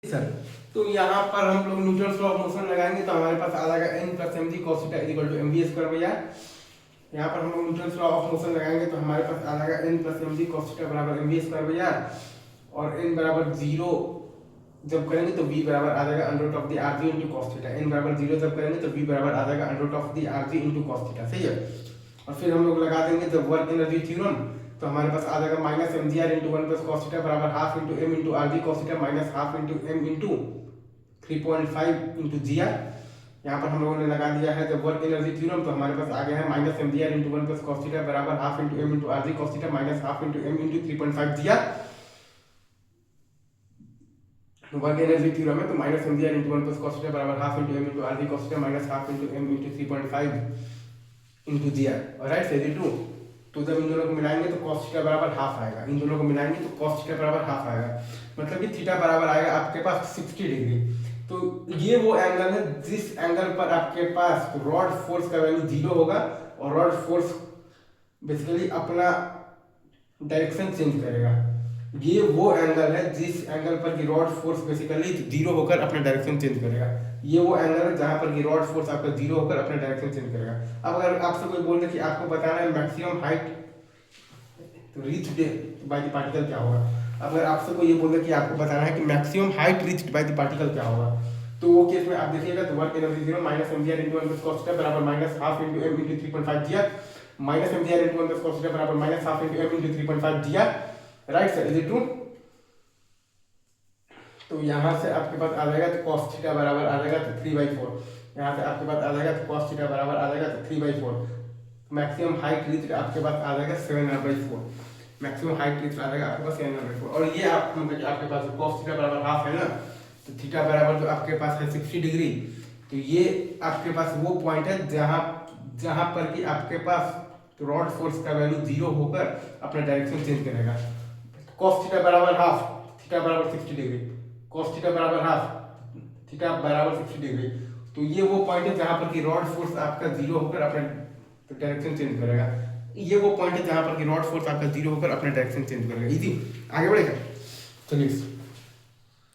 Sir तो यहाँ पर हम लोग न्यूटन लॉ ऑफ मोशन लगाएंगे तो हमारे पास आ जाएगा n plus m g cos theta equal to m v square भैया। यहाँ पर हम लोग न्यूटन लॉ ऑफ मोशन लगाएंगे तो हमारे पास आ जाएगा n plus m g cos theta बराबर एम वी स्क्वायर भैया। और n बराबर 0 जब करेंगे तो v बराबर आ जाएगा under root of the r g into cos theta. n बराबर 0 जब करेंगे तो v बराबर आ जाएगा under root of the r g into cos theta. सही है। और फिर हम लोग लगा देंगे जब वर्क एनर्जी थ्योरम तो हमारे पास आ जाएगा minus M G R into one plus cos theta बराबर half into M into R G cos theta minus half into M into 3.5 into G R. यहाँ पर हम लोगों ने लगा दिया है जब वर्क एनर्जी थ्योरम तो हमारे पास आ गया है minus M G R into one plus cos theta बराबर half into M into R G cos theta minus half into M into 3.5 G R. Work energy theorem है तो minus M G R into one plus cos theta बराबर half into M into R G cos theta minus half into M into 3.5 into G R. Right सही टू। तो जब इन दोनों को मिलाएंगे तो cos थीटा बराबर हाफ आएगा। इन दोनों को मिलाएंगे तो cos थीटा बराबर हाफ आएगा। मतलब कि थीटा बराबर आएगा आपके पास 60 डिग्री। तो ये वो एंगल है जिस एंगल पर आपके पास रॉड फोर्स का वैल्यू 0 होगा और रॉड फोर्स बेसिकली अपना डायरेक्शन चेंज करेगा। ये वो एंगल है जिस एंगल पर की रॉड फोर्स बेसिकली 0 होकर अपना डायरेक्शन चेंज करेगा। ये वो एंगल है जहां पर की रॉड फोर्स आपका 0 होकर अपना डायरेक्शन चेंज करेगा। अब अगर आपसे कोई बोल दे कि आपको बताना है maximum height reached by the particle क्या होगा। अगर आपसे कोई ये बोल दे कि आपको बताना है कि maximum height reached by the particle क्या होगा तो वो केस में आप देखिएगा तो work energy 0 minus M G R into one plus cos theta बराबर minus half into M into 3.5 G R minus M G R into one plus cos theta बराबर minus half into M into 3.5 G R. Right sir is it true. तो यहाँ से आपके पास आ जाएगा तो cos theta बराबर आ जाएगा तो 3/4। यहाँ से आपके पास आ जाएगा तो cos थीटा बराबर आ जाएगा तो 3/4। मैक्सिमम हाइट रीच आपके पास आ जाएगा 7/4। मैक्सिमम हाइट रीच आ जाएगा आपके पास 7/4। और ये आप मतलब आपके पास cos थीटा बराबर हाफ है ना तो थीटा बराबर जो आपके पास है 60 डिग्री। तो ये आपके पास वो पॉइंट है जहाँ पर कि आपके पास रॉड फोर्स का वैल्यू 0 होकर अपना डायरेक्शन चेंज करेगा। cos थीटा बराबर हाफ थीटा बराबर 60 डिग्री cos थीटा बराबर हाफ थीटा बराबर 60 डिग्री। तो ये वो पॉइंट है जहां पर कि रॉड फोर्स आपका 0 होकर अपना डायरेक्शन चेंज करेगा। ये वो पॉइंट है जहां पर कि रॉड फोर्स आपका 0 होकर अपना डायरेक्शन चेंज करेगा। इजी आगे बढ़ेगा। चलिए